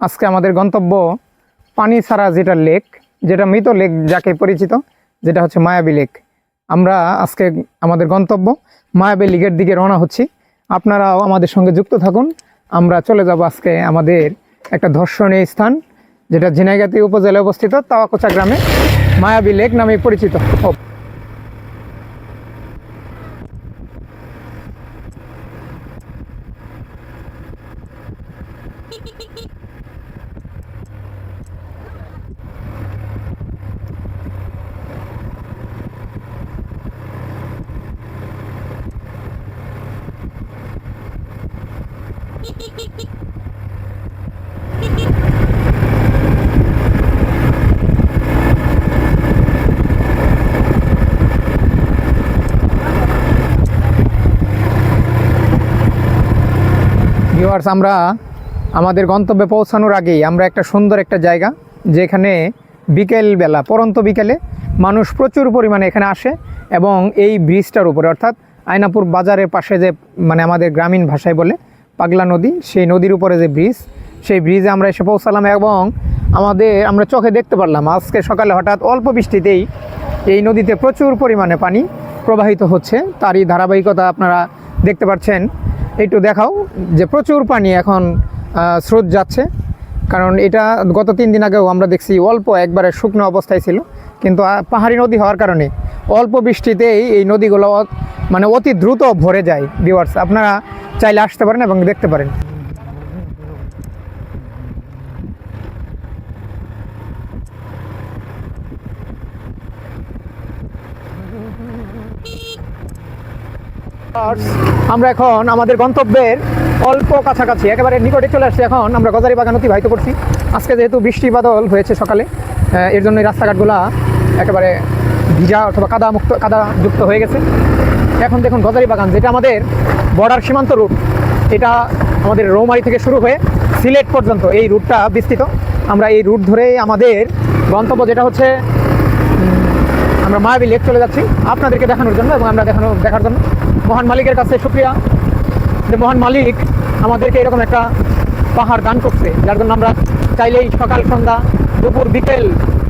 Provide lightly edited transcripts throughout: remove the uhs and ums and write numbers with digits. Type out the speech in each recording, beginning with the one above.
আজকে আমাদের গন্তব্য পানি ছাড়া যেটা লেক, যেটা মৃত লেক যাকে পরিচিত, যেটা হচ্ছে মায়াবী লেক। আমরা আজকে আমাদের গন্তব্য মায়াবী লেকের দিকে রওনা হচ্ছি। আপনারাও আমাদের সঙ্গে যুক্ত থাকুন। আমরা চলে যাব আজকে আমাদের একটা দর্শনীয় স্থান, যেটা ঝিনাইগাতি উপজেলায় অবস্থিত তাওয়াকোচা গ্রামে মায়াবী লেক নামে পরিচিত। ভিউয়ার্স, আমরা আমাদের গন্তব্যে পৌঁছানোর আগেই আমরা একটা সুন্দর একটা জায়গা, যেখানে বিকেলবেলা পরন্ত বিকেলে মানুষ প্রচুর পরিমাণে এখানে আসে এবং এই ব্রিজটার উপরে অর্থাৎ আয়নাপুর বাজারের পাশে যে আমাদের গ্রামীণ ভাষায় বলে পাগলা নদী, সেই নদীর উপরে যে ব্রিজ, সেই ব্রিজে আমরা এসে পৌঁছালাম এবং আমরা চোখে দেখতে পারলাম আজকে সকালে হঠাৎ অল্প বৃষ্টিতেই এই নদীতে প্রচুর পরিমাণে পানি প্রবাহিত হচ্ছে। তারই ধারাবাহিকতা আপনারা দেখতে পাচ্ছেন। একটু দেখাও যে প্রচুর পানি এখন স্রোত যাচ্ছে, কারণ এটা গত 3 দিন আগেও আমরা দেখছি অল্প একবারে শুকনো অবস্থায় ছিল, কিন্তু পাহাড়ি নদী হওয়ার কারণে অল্প বৃষ্টিতেই এই নদীগুলো অতি দ্রুত ভরে যায়। ভিউয়ার্স, আপনারা চাইলে আসতে পারেন এবং দেখতে পারেন। আমরা এখন আমাদের গন্তব্যের অল্প কাছাকাছি একেবারে নিকটে চলে আসছি। এখন আমরা গজারি বাগান অতিবাহিত করছি। আজকে যেহেতু বৃষ্টি বাদল হয়েছে সকালে, এর জন্য রাস্তাঘাটগুলো একেবারে ভিজা অথবা কাদাযুক্ত হয়ে গেছে। এখন দেখুন গজারি বাগান, যেটা আমাদের বর্ডার সীমান্ত রুট, এটা আমাদের রৌমারী থেকে শুরু হয়ে সিলেট পর্যন্ত এই রুটটা বিস্তৃত। আমরা এই রুট ধরে আমাদের গন্তব্য, যেটা হচ্ছে আমরা মায়াবী লেক, চলে যাচ্ছি আপনাদেরকে দেখানোর জন্য এবং আমরা দেখার জন্য মহান মালিকের কাছে শুকরিয়া যে মহান মালিক আমাদেরকে এরকম একটা পাহাড় দান করছে, যার জন্য আমরা চাইলেই সকাল সন্ধ্যা দুপুর বিকেল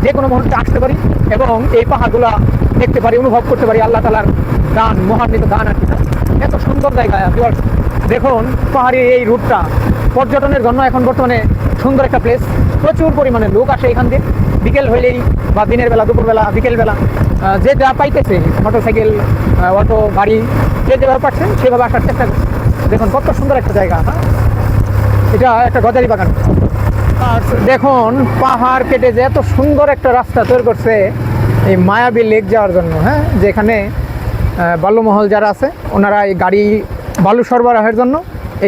যে কোনো মুহূর্তে আসতে পারি এবং এই পাহাড়গুলো দেখতে পারি, অনুভব করতে পারি। আল্লাহ তাআলার দান, মহান্বিত দান আর কি। এত সুন্দর জায়গা। দেখুন পাহাড়ি এই রুটটা পর্যটনের জন্য এখন বর্তমানে সুন্দর একটা প্লেস। প্রচুর পরিমাণে লোক আসে এখান দিয়ে বিকেল হইলেই, বা দিনের বেলা, দুপুরবেলা, বিকেলবেলা, যে যা পাইতেছে, মোটরসাইকেল, অটো, গাড়ি, যে যেভাবে পাচ্ছেন সেভাবে আসার চেষ্টা করছে। দেখুন কত সুন্দর একটা জায়গা। এটা একটা গজারি বাগান। আর দেখুন পাহাড় কেটে যে এত সুন্দর একটা রাস্তা তৈরি করছে এই মায়াবী লেক যাওয়ার জন্য। যেখানে বালুমহল যারা আছে ওনারা এই গাড়ি বালু সরবরাহের জন্য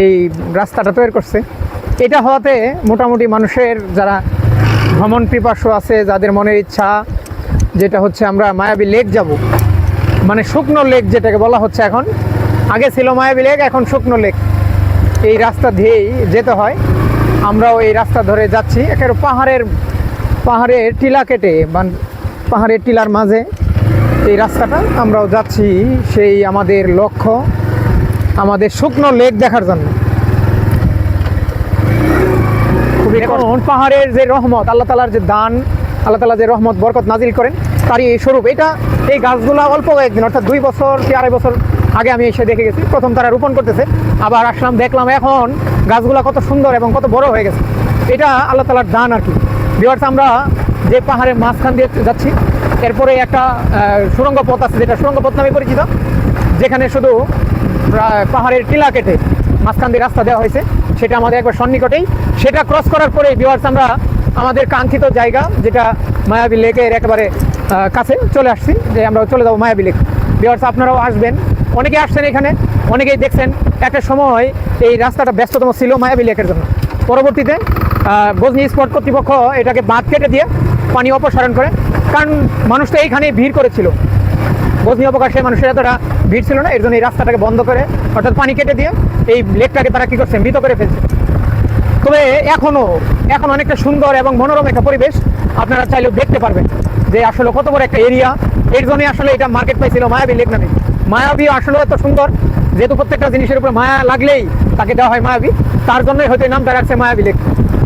এই রাস্তাটা তৈরি করছে। এটা হওয়াতে মোটামুটি মানুষের যারা ভ্রমণ পিপাসু আছে, যাদের মনের ইচ্ছা যেটা হচ্ছে আমরা মায়াবী লেক যাব, শুকনো লেক যেটাকে বলা হচ্ছে এখন, আগে ছিল মায়াবী লেক, এখন শুকনো লেক, এই রাস্তা দিয়েই যেতে হয়। আমরাও এই রাস্তা ধরে যাচ্ছি। একেবারে পাহাড়ের টিলা কেটে বা পাহাড়ের টিলার মাঝে এই রাস্তাটা, আমরাও যাচ্ছি সেই আমাদের লক্ষ্য, আমাদের শুকনো লেক দেখার জন্য। এখন পাহাড়ের যে রহমত, আল্লাহ তাআলার যে দান, আল্লাহ তাআলা যে রহমত বরকত নাজিল করেন, তারই স্বরূপ। এই গাছগুলো অল্প কয়েকদিন, অর্থাৎ 2 বছর কি 2.5 বছর আগে আমি এসে দেখে গেছি। প্রথম তারা রোপণ করতেছে, আবার আসলাম, দেখলাম এখন গাছগুলো কত সুন্দর এবং কত বড় হয়ে গেছে। এটা আল্লাহ তাআলার দান আর কি। ভিউয়ার্স, আমরা যে পাহাড়ের মাঝখান দিয়ে যাচ্ছি, এরপরে একটা সুড়ঙ্গ পথ আছে, যেটা সুড়ঙ্গ পথ নামে পরিচিত, যেখানে শুধু পাহাড়ের টিলা কেটে মাঝখান দিয়ে রাস্তা দেওয়া হয়েছে। সেটা আমাদের একবার সন্নিকটেই। সেটা ক্রস করার পরে ভিউয়ার্স আমরা আমাদের কাঙ্ক্ষিত জায়গা, যেটা মায়াবী লেকের একেবারে কাছে চলে আসছি, যে আমরা চলে যাবো মায়াবী লেক। ভিউয়ার্স, আপনারাও আসবেন, অনেকেই আসছেন এখানে, অনেকেই দেখছেন। একটা সময় এই রাস্তাটা ব্যস্ততম ছিল মায়াবী লেকের জন্য। পরবর্তীতে গজনী স্পট কর্তৃপক্ষ এটাকে বাঁধ কেটে দিয়ে পানি অপসারণ করে, কারণ মানুষ তো এইখানেই ভিড় করেছিল। গজনী অবকাশে মানুষের এতটা ভিড় ছিল না, এর জন্য এই রাস্তাটাকে বন্ধ করে, অর্থাৎ পানি কেটে দিয়ে এই লেকটাকে তারা কী করছে, মৃত করে ফেলছে। তবে এখন অনেকটা সুন্দর এবং মনোরম একটা পরিবেশ আপনারা চাইলেও দেখতে পারবেন, যে আসলে কত বড় একটা এরিয়া। এর জন্যই আসলে এটা মার্কেট পাইছিল মায়াবী লেক নামে। মায়াবী আসলে এত সুন্দর, যেহেতু প্রত্যেকটা জিনিসের উপরে মায়া লাগলেই তাকে দেওয়া হয় মায়াবী, তার জন্যই হয়তো নামটা রাখছে মায়াবী লেক।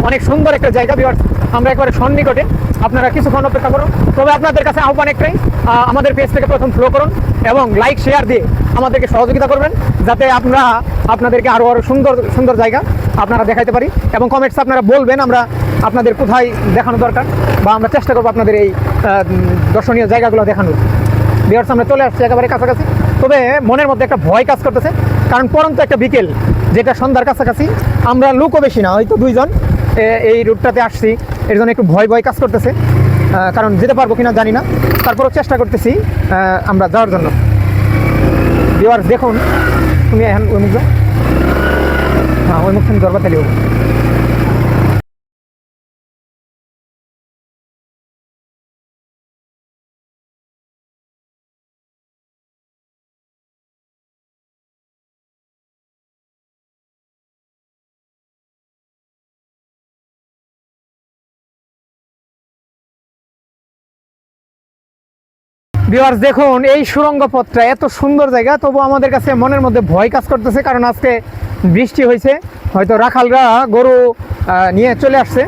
অনেক সুন্দর একটা জায়গা ভিউয়ার্স। আমরা একবারে সন্নিকটে, আপনারা কিছুক্ষণ অপেক্ষা করুন। তবে আপনাদের কাছে আহ্বান একটাই, আমাদের পেজ থেকে প্রথম ফলো করুন এবং লাইক শেয়ার দিয়ে আমাদেরকে সহযোগিতা করবেন, যাতে আমরা আপনাদেরকে আরও সুন্দর সুন্দর জায়গা আপনারা দেখাইতে পারি। এবং কমেন্টস আপনারা বলবেন আমরা আপনাদের কোথায় দেখানো দরকার, বা আমরা চেষ্টা করবো আপনাদের এই দর্শনীয় জায়গাগুলো দেখানোর। ভিউয়ার্স, আমরা চলে আসছি একেবারে কাছাকাছি। তবে মনের মধ্যে একটা ভয় কাজ করতেছে, কারণ পরন্ত একটা বিকেল, যেটা সন্ধ্যার কাছাকাছি। আমরা লোকও বেশি না, হয়তো 2 জন এই রুটটাতে আসছি, এর জন্য একটু ভয় ভয় কাজ করতেছে, কারণ যেতে পারবো কিনা জানি না। তারপরেও চেষ্টা করতেছি আমরা যাওয়ার জন্য। ভিউয়ার্স দেখুন, তুমি এখন ওই মুখ, হ্যাঁ ওই মুখ তুমি দরবার তালি। ভিউয়ার্স দেখুন, এই সুড়ঙ্গ পথটা এত সুন্দর জায়গা, তবু আমাদের কাছে মনের মধ্যে ভয় কাজ করতেছে, কারণ আজকে বৃষ্টি হয়েছে, হয়তো রাখালরা গরু নিয়ে চলে আসছে,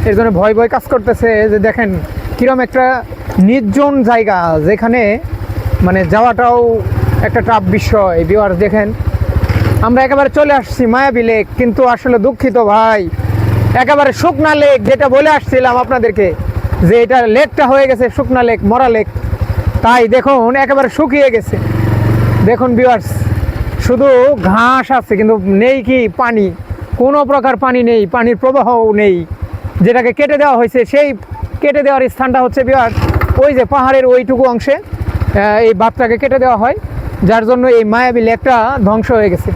এর জন্য ভয় ভয় কাজ করতেছে। যে দেখেন কিরম একটা নির্জন জায়গা, যেখানে মানে যাওয়াটাও একটা টাফ বিষয়। ভিউয়ার্স দেখেন, আমরা একেবারে চলে আসছি মায়াবী লেক, কিন্তু আসলে দুঃখিত ভাই, একেবারে শুকনা লেক, যেটা বলে আসছিলাম আপনাদেরকে যে এটা লেকটা হয়ে গেছে শুকনা লেক, মরা লেক। তাই দেখুন একেবারে শুকিয়ে গেছে। দেখুন ভিউয়ার্স, শুধু ঘাস আছে, কিন্তু নেই কি পানি, কোনো প্রকার পানি নেই, পানির প্রবাহও নেই। যেটাকে কেটে দেওয়া হয়েছে, সেই কেটে দেওয়ার স্থানটা হচ্ছে ভিউয়ার্স ওই যে পাহাড়ের ওইটুকু অংশে এই বাঁধটাকে কেটে দেওয়া হয়, যার জন্য এই মায়াবী লেকটা ধ্বংস হয়ে গেছে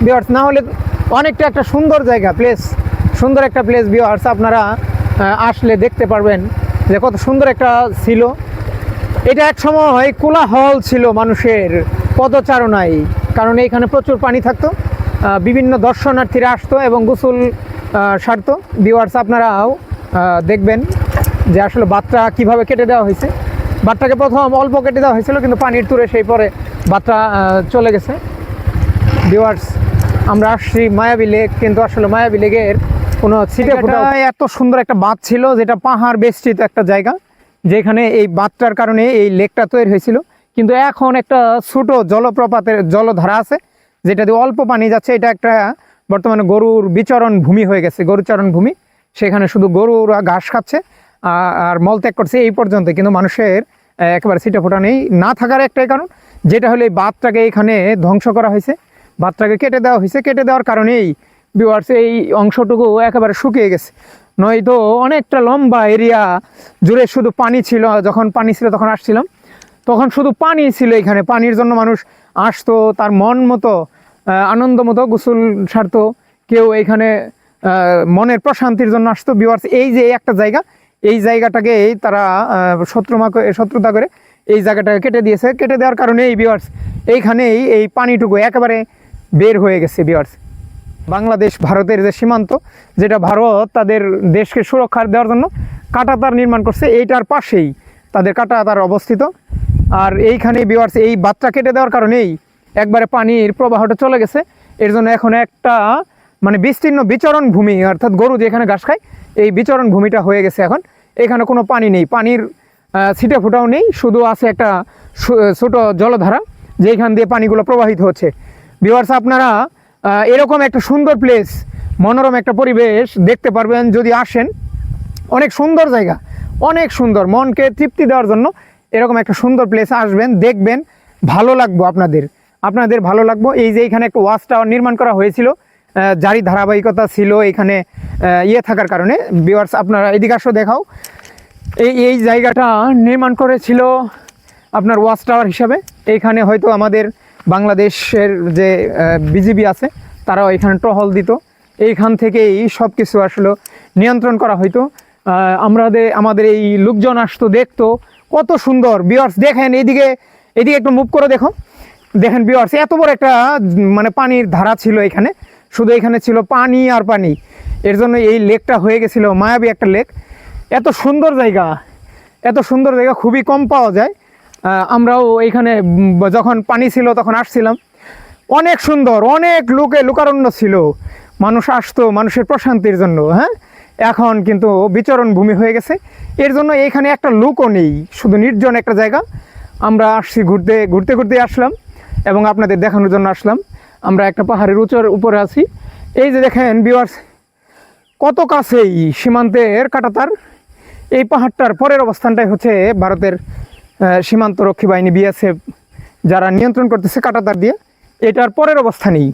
ভিউয়ার্স। না হলে অনেকটা একটা সুন্দর জায়গা, প্লেস, সুন্দর একটা প্লেস ভিউয়ার্স। আপনারা আসলে দেখতে পারবেন যে কত সুন্দর একটা ছিল। এটা এক সময় কোলাহল ছিল মানুষের পদচারণায়, কারণ এইখানে প্রচুর পানি থাকতো, বিভিন্ন দর্শনার্থীরা আসতো এবং গোসল সারতো। ভিউয়ার্স আপনারাও দেখবেন যে আসলে বাঁধটা কীভাবে কেটে দেওয়া হয়েছে। বাঁধটাকে প্রথম অল্প কেটে দেওয়া হয়েছিল, কিন্তু পানির তুরে সেই পরে বাঁধটা চলে গেছে। ভিউয়ার্স, আমরা আসছি মায়াবী লেক, কিন্তু আসলে মায়াবী লেকের কোনো ছিটে ফোটা, এত সুন্দর একটা বাঁধ ছিল, যেটা পাহাড় বেষ্টিত একটা জায়গা, যেখানে এই বাঁধটার কারণে এই লেকটা তৈরি হয়েছিল। কিন্তু এখন একটা ছোট জলপ্রপাতের জলধারা আছে, যেটা দিয়ে অল্প পানি যাচ্ছে। এটা একটা বর্তমানে গরুর বিচরণ ভূমি হয়ে গেছে, গরুচরণ ভূমি। সেখানে শুধু গরুরা ঘাস খাচ্ছে আর মলত্যাগ করছে, এই পর্যন্ত। কিন্তু মানুষের একেবারে ছিটে ফোটা নেই, না থাকার একটাই কারণ, যেটা হলো এই বাঁধটাকে এখানে ধ্বংস করা হয়েছে, বাঁধটাকে কেটে দেওয়া হয়েছে। কেটে দেওয়ার কারণেই ভিউয়ার্স এই অংশটুকু একেবারে শুকিয়ে গেছে, নয়তো অনেকটা লম্বা এরিয়া জুড়ে শুধু পানি ছিল। যখন পানি ছিল তখন আসছিলাম, তখন শুধু পানি ছিল এখানে। পানির জন্য মানুষ আসতো, তার মন মতো আনন্দ মতো গোসল সারতো, কেউ এইখানে মনের প্রশান্তির জন্য আসতো। ভিউয়ার্স, এই যে একটা জায়গা, এই জায়গাটাকে তারা শত্রুতা করে এই জায়গাটাকে কেটে দিয়েছে। কেটে দেওয়ার কারণে এই ভিউয়ার্স এইখানেই এই পানিটুকু একেবারে বের হয়ে গেছে। ভিউয়ার্স, বাংলাদেশ ভারতের যে সীমান্ত, যেটা ভারত তাদের দেশকে সুরক্ষা দেওয়ার জন্য কাঁটাতার নির্মাণ করছে, এইটার পাশেই তাদের কাঁটাতার অবস্থিত। আর এইখানে ভিউয়ার্স এই বাঁধটা কেটে দেওয়ার কারণেই একবারে পানির প্রবাহটা চলে গেছে। এর জন্য এখন একটা মানে বিস্তীর্ণ বিচরণ ভূমি, অর্থাৎ গরু যেখানে ঘাস খায়, এই বিচরণ ভূমিটা হয়ে গেছে এখন। এখানে কোনো পানি নেই, পানির ছিটে ফোটাও নেই, শুধু আছে একটা ছোট জলধারা, যেখান দিয়ে পানিগুলো প্রবাহিত হচ্ছে। ভিউয়ার্স, আপনারা এরকম একটা সুন্দর প্লেস, মনোরম একটা পরিবেশ দেখতে পারবেন যদি আসেন। অনেক সুন্দর জায়গা, অনেক সুন্দর, মনকে তৃপ্তি দেওয়ার জন্য এরকম একটা সুন্দর প্লেস আসবেন, দেখবেন, ভালো লাগবো আপনাদের ভালো লাগবো। এই যে এখানে একটা ওয়াচ টাওয়ার নির্মাণ করা হয়েছিল, জারি ধারাবাহিকতা ছিল এখানে থাকার কারণে। ভিউয়ার্স, আপনারা এদিকে আসো, দেখাও। এই জায়গাটা নির্মাণ করেছিল আপনার ওয়াচ টাওয়ার হিসাবে। এইখানে হয়তো আমাদের বাংলাদেশের যে বিজিবি আছে, তারাও এখানে টহল দিত। এইখান থেকেই সব কিছু আসলে নিয়ন্ত্রণ করা হইতো। আমাদের এই লোকজন আসতো, দেখতো কত সুন্দর। ভিউয়ার্স দেখেন, এদিকে একটু মুভ করে দেখেন ভিউয়ার্স, এত বড় একটা মানে পানির ধারা ছিল এখানে, শুধু এখানে ছিল পানি আর পানি। এর জন্য এই লেকটা হয়ে গেছিল মায়াবী একটা লেক। এত সুন্দর জায়গা খুবই কম পাওয়া যায়। আমরাও এইখানে যখন পানি ছিল তখন আসছিলাম। অনেক সুন্দর, অনেক লোকারণ্য ছিল, মানুষ আসতো মানুষের প্রশান্তির জন্য, হ্যাঁ, এখন কিন্তু বিচরণ ভূমি হয়ে গেছে। এর জন্য এখানে একটা লোকও নেই, শুধু নির্জন একটা জায়গা। আমরা আসছি ঘুরতে ঘুরতে ঘুরতে আসলাম এবং আপনাদের দেখানোর জন্য আসলাম। আমরা একটা পাহাড়ের উপরে আছি। এই যে দেখেন ভিউয়ার্স, কত কাছেই সীমান্তের কাঁটাতার। এই পাহাড়টার পরের অবস্থানটাই হচ্ছে ভারতের সীমান্ত রক্ষী বাহিনী বিএসএফ, যারা নিয়ন্ত্রণ করতেছে কাঁটাতার দিয়ে। এটার পরের অবস্থানেই